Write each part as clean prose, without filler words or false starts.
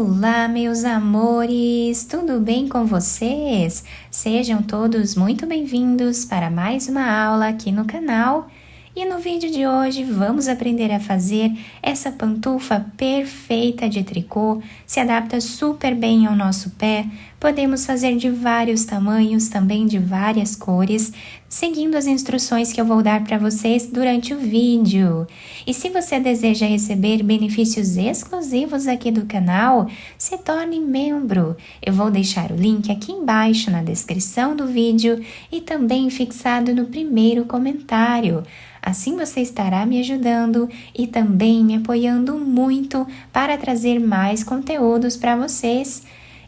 Olá, meus amores! Tudo bem com vocês? Sejam todos muito bem-vindos para mais uma aula aqui no canal. E no vídeo de hoje vamos aprender a fazer essa pantufa perfeita de tricô, se adapta super bem ao nosso pé, podemos fazer de vários tamanhos, também de várias cores, seguindo as instruções que eu vou dar para vocês durante o vídeo. E se você deseja receber benefícios exclusivos aqui do canal, se torne membro. Eu vou deixar o link aqui embaixo na descrição do vídeo e também fixado no primeiro comentário. Assim você estará me ajudando e também me apoiando muito para trazer mais conteúdos para vocês.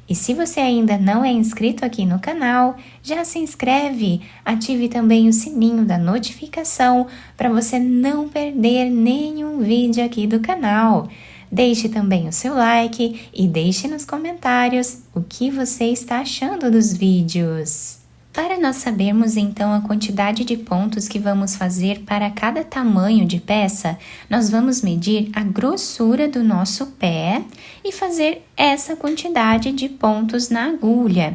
E se você ainda não é inscrito aqui no canal, já se inscreve, ative também o sininho da notificação para você não perder nenhum vídeo aqui do canal. Deixe também o seu like e deixe nos comentários o que você está achando dos vídeos. Para nós sabermos então a quantidade de pontos que vamos fazer para cada tamanho de peça, nós vamos medir a grossura do nosso pé e fazer essa quantidade de pontos na agulha.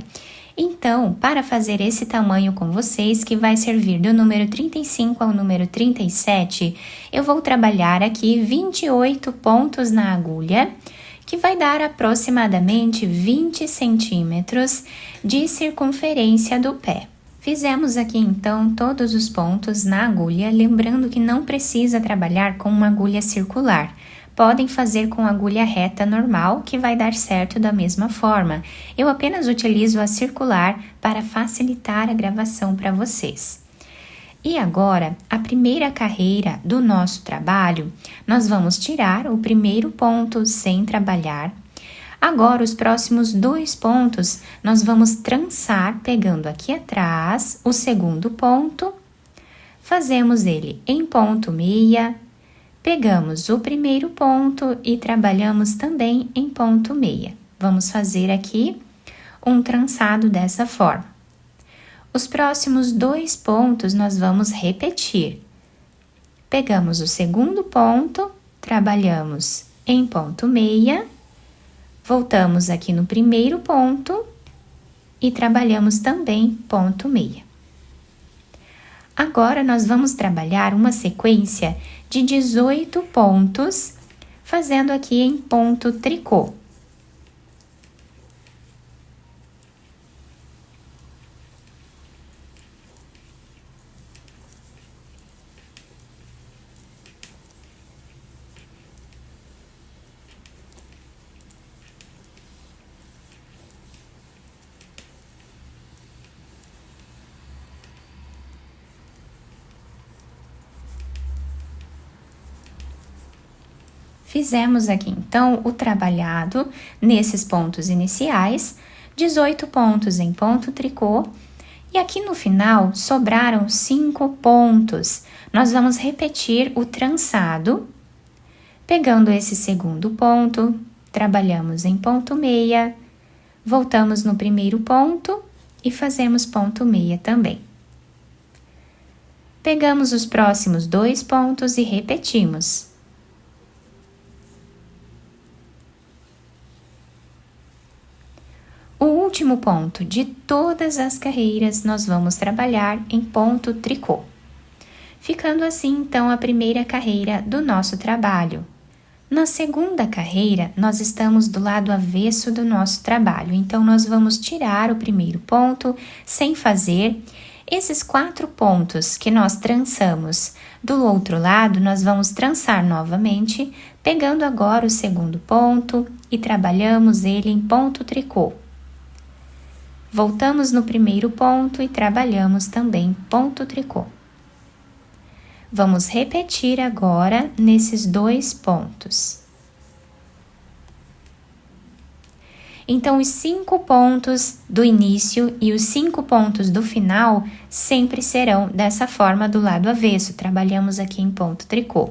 Então, para fazer esse tamanho com vocês, que vai servir do número 35 ao número 37, eu vou trabalhar aqui 28 pontos na agulha, que vai dar aproximadamente 20 centímetros de circunferência do pé. Fizemos aqui então todos os pontos na agulha, lembrando que não precisa trabalhar com uma agulha circular. Podem fazer com agulha reta normal, que vai dar certo da mesma forma. Eu apenas utilizo a circular para facilitar a gravação para vocês. E agora, a primeira carreira do nosso trabalho, nós vamos tirar o primeiro ponto sem trabalhar. Agora, os próximos dois pontos, nós vamos trançar pegando aqui atrás o segundo ponto, fazemos ele em ponto meia, pegamos o primeiro ponto e trabalhamos também em ponto meia. Vamos fazer aqui um trançado dessa forma. Os próximos dois pontos nós vamos repetir. Pegamos o segundo ponto, trabalhamos em ponto meia, voltamos aqui no primeiro ponto e trabalhamos também ponto meia. Agora, nós vamos trabalhar uma sequência de 18 pontos, fazendo aqui em ponto tricô. Fizemos aqui, então, o trabalhado nesses pontos iniciais, 18 pontos em ponto tricô, e aqui no final sobraram 5 pontos. Nós vamos repetir o trançado, pegando esse segundo ponto, trabalhamos em ponto meia, voltamos no primeiro ponto e fazemos ponto meia também. Pegamos os próximos dois pontos e repetimos. O último ponto de todas as carreiras nós vamos trabalhar em ponto tricô. Ficando assim, então, a primeira carreira do nosso trabalho. Na segunda carreira, nós estamos do lado avesso do nosso trabalho, então nós vamos tirar o primeiro ponto sem fazer. Esses 4 pontos que nós trançamos do outro lado, nós vamos trançar novamente, pegando agora o segundo ponto e trabalhamos ele em ponto tricô. Voltamos no primeiro ponto e trabalhamos também ponto tricô. Vamos repetir agora nesses 2 pontos. Então, os 5 pontos do início e os 5 pontos do final sempre serão dessa forma do lado avesso, trabalhamos aqui em ponto tricô.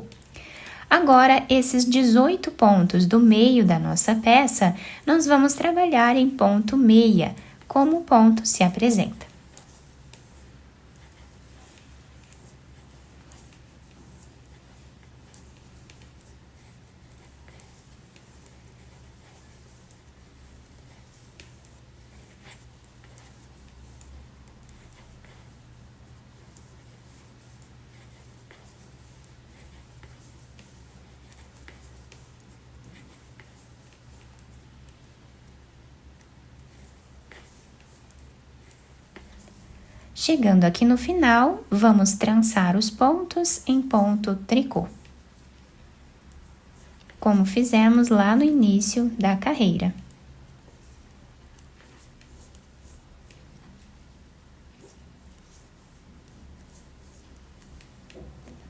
Agora, esses 18 pontos do meio da nossa peça, nós vamos trabalhar em ponto meia, como o ponto se apresenta. Chegando aqui no final, vamos trançar os pontos em ponto tricô, como fizemos lá no início da carreira.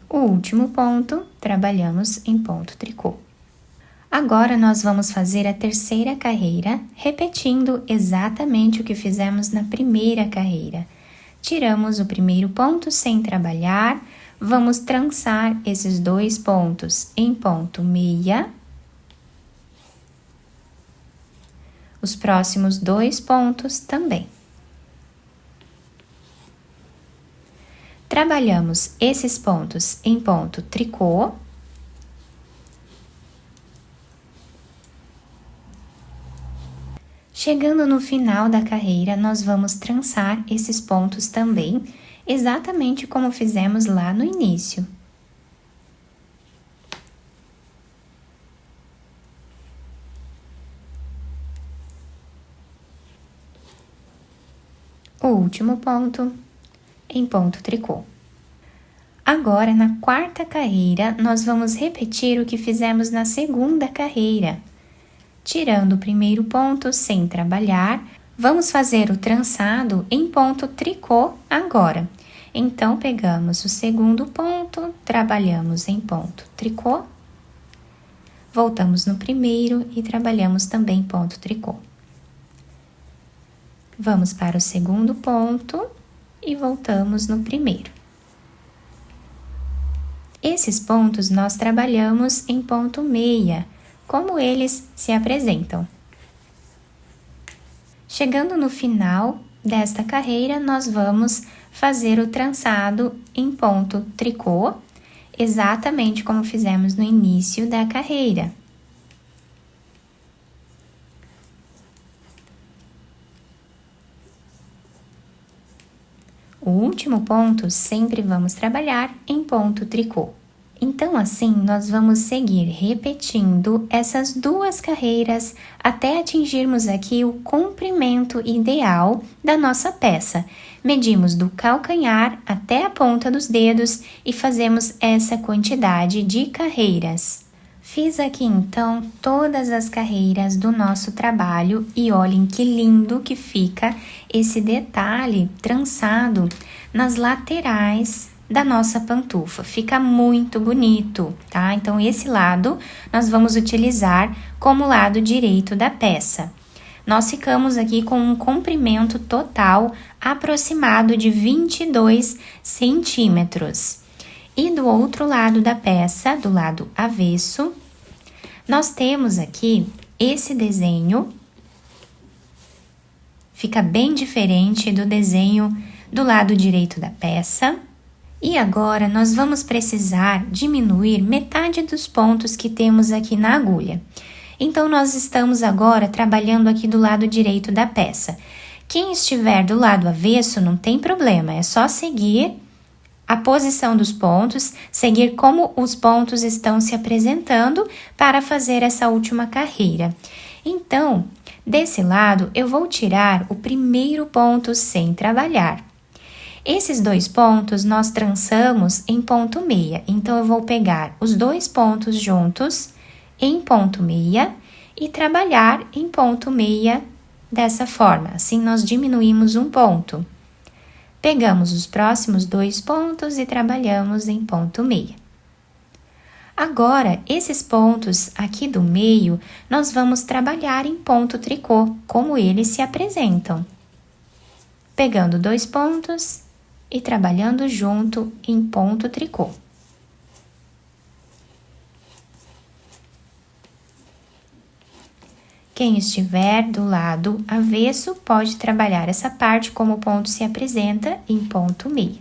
O último ponto, trabalhamos em ponto tricô. Agora, nós vamos fazer a terceira carreira, repetindo exatamente o que fizemos na primeira carreira. Tiramos o primeiro ponto sem trabalhar, vamos trançar esses 2 pontos em ponto meia. Os próximos 2 pontos também. Trabalhamos esses pontos em ponto tricô. Chegando no final da carreira, nós vamos trançar esses pontos também, exatamente como fizemos lá no início. O último ponto em ponto tricô. Agora, na quarta carreira, nós vamos repetir o que fizemos na segunda carreira. Tirando o primeiro ponto sem trabalhar, vamos fazer o trançado em ponto tricô agora. Então, pegamos o segundo ponto, trabalhamos em ponto tricô, voltamos no primeiro e trabalhamos também ponto tricô. Vamos para o segundo ponto e voltamos no primeiro. Esses pontos nós trabalhamos em ponto meia, como eles se apresentam. Chegando no final desta carreira, nós vamos fazer o trançado em ponto tricô, exatamente como fizemos no início da carreira. O último ponto sempre vamos trabalhar em ponto tricô. Então, assim, nós vamos seguir repetindo essas 2 carreiras até atingirmos aqui o comprimento ideal da nossa peça. Medimos do calcanhar até a ponta dos dedos e fazemos essa quantidade de carreiras. Fiz aqui, então, todas as carreiras do nosso trabalho e olhem que lindo que fica esse detalhe trançado nas laterais da nossa pantufa. Fica muito bonito, tá? Então, esse lado nós vamos utilizar como lado direito da peça. Nós ficamos aqui com um comprimento total aproximado de 22 centímetros. E do outro lado da peça, do lado avesso, nós temos aqui esse desenho. Fica bem diferente do desenho do lado direito da peça. E agora, nós vamos precisar diminuir metade dos pontos que temos aqui na agulha. Então, nós estamos agora trabalhando aqui do lado direito da peça. Quem estiver do lado avesso, não tem problema, é só seguir a posição dos pontos, seguir como os pontos estão se apresentando para fazer essa última carreira. Então, desse lado, eu vou tirar o primeiro ponto sem trabalhar. Esses 2 pontos nós trançamos em ponto meia, então eu vou pegar os 2 pontos juntos em ponto meia e trabalhar em ponto meia dessa forma, assim nós diminuímos um ponto. Pegamos os próximos 2 pontos e trabalhamos em ponto meia. Agora, esses pontos aqui do meio, nós vamos trabalhar em ponto tricô, como eles se apresentam. Pegando 2 pontos e trabalhando junto em ponto tricô. Quem estiver do lado avesso pode trabalhar essa parte como o ponto se apresenta em ponto meio.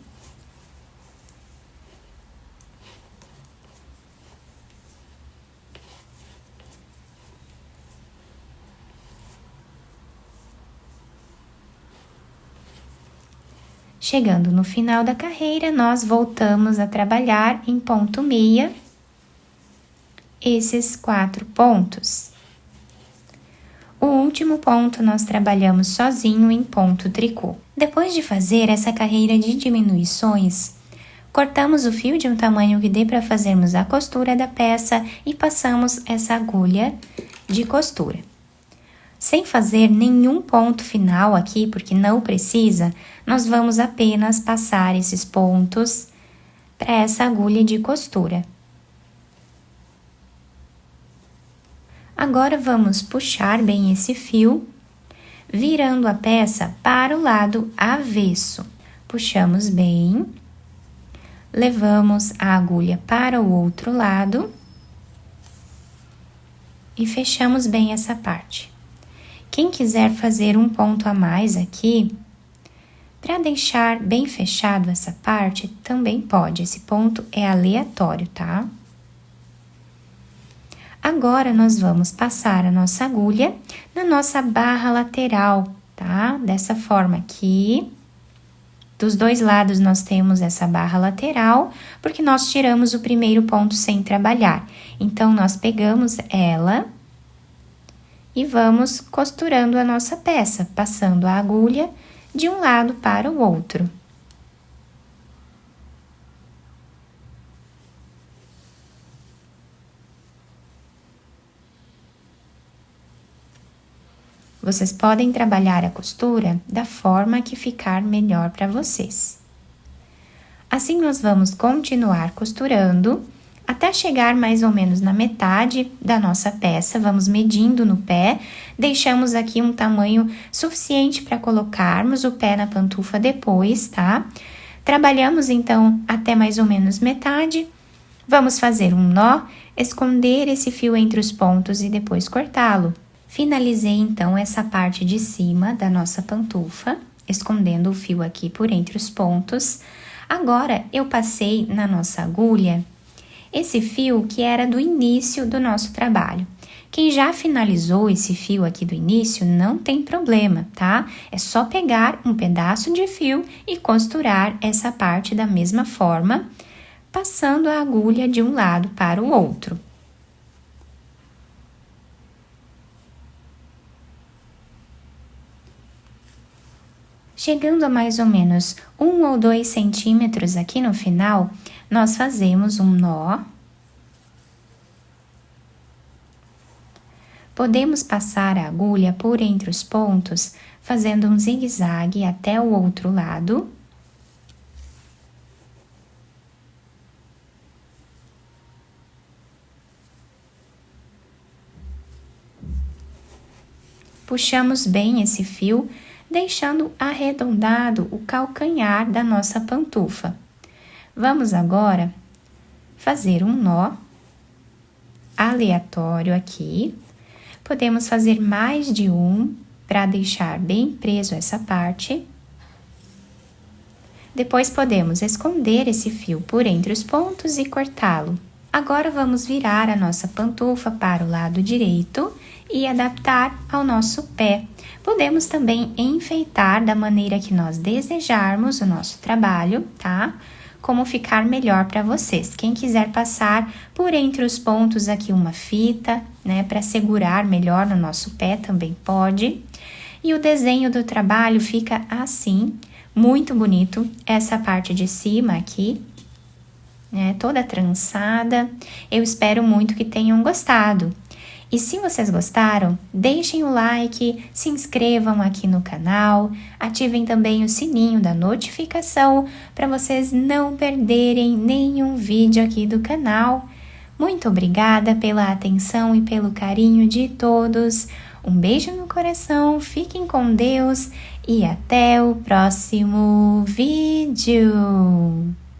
Chegando no final da carreira, nós voltamos a trabalhar em ponto meia esses 4 pontos. O último ponto nós trabalhamos sozinho em ponto tricô. Depois de fazer essa carreira de diminuições, cortamos o fio de um tamanho que dê para fazermos a costura da peça e passamos essa agulha de costura. Sem fazer nenhum ponto final aqui, porque não precisa, nós vamos apenas passar esses pontos para essa agulha de costura. Agora, vamos puxar bem esse fio, virando a peça para o lado avesso. Puxamos bem, levamos a agulha para o outro lado e fechamos bem essa parte. Quem quiser fazer um ponto a mais aqui, para deixar bem fechado essa parte, também pode. Esse ponto é aleatório, tá? Agora, nós vamos passar a nossa agulha na nossa barra lateral, tá? Dessa forma aqui. Dos dois lados, nós temos essa barra lateral, porque nós tiramos o primeiro ponto sem trabalhar. Então, nós pegamos ela e vamos costurando a nossa peça, passando a agulha de um lado para o outro. Vocês podem trabalhar a costura da forma que ficar melhor para vocês. Assim, nós vamos continuar costurando até chegar mais ou menos na metade da nossa peça. Vamos medindo no pé, deixamos aqui um tamanho suficiente para colocarmos o pé na pantufa depois, tá? Trabalhamos, então, até mais ou menos metade. Vamos fazer um nó, esconder esse fio entre os pontos e depois cortá-lo. Finalizei, então, essa parte de cima da nossa pantufa, escondendo o fio aqui por entre os pontos. Agora, eu passei na nossa agulha esse fio que era do início do nosso trabalho. Quem já finalizou esse fio aqui do início, não tem problema, tá? É só pegar um pedaço de fio e costurar essa parte da mesma forma, passando a agulha de um lado para o outro. Chegando a mais ou menos 1 ou 2 centímetros aqui no final, nós fazemos um nó. Podemos passar a agulha por entre os pontos, fazendo um zigue-zague até o outro lado. Puxamos bem esse fio, deixando arredondado o calcanhar da nossa pantufa. Vamos agora fazer um nó aleatório aqui. Podemos fazer mais de um para deixar bem preso essa parte. Depois, podemos esconder esse fio por entre os pontos e cortá-lo. Agora, vamos virar a nossa pantufa para o lado direito e adaptar ao nosso pé. Podemos também enfeitar da maneira que nós desejarmos o nosso trabalho, tá? Como ficar melhor para vocês. Quem quiser passar por entre os pontos aqui uma fita, né, para segurar melhor no nosso pé, também pode. E o desenho do trabalho fica assim, muito bonito. Essa parte de cima aqui, né, toda trançada. Eu espero muito que tenham gostado. E se vocês gostaram, deixem o like, se inscrevam aqui no canal, ativem também o sininho da notificação para vocês não perderem nenhum vídeo aqui do canal. Muito obrigada pela atenção e pelo carinho de todos. Um beijo no coração, fiquem com Deus e até o próximo vídeo!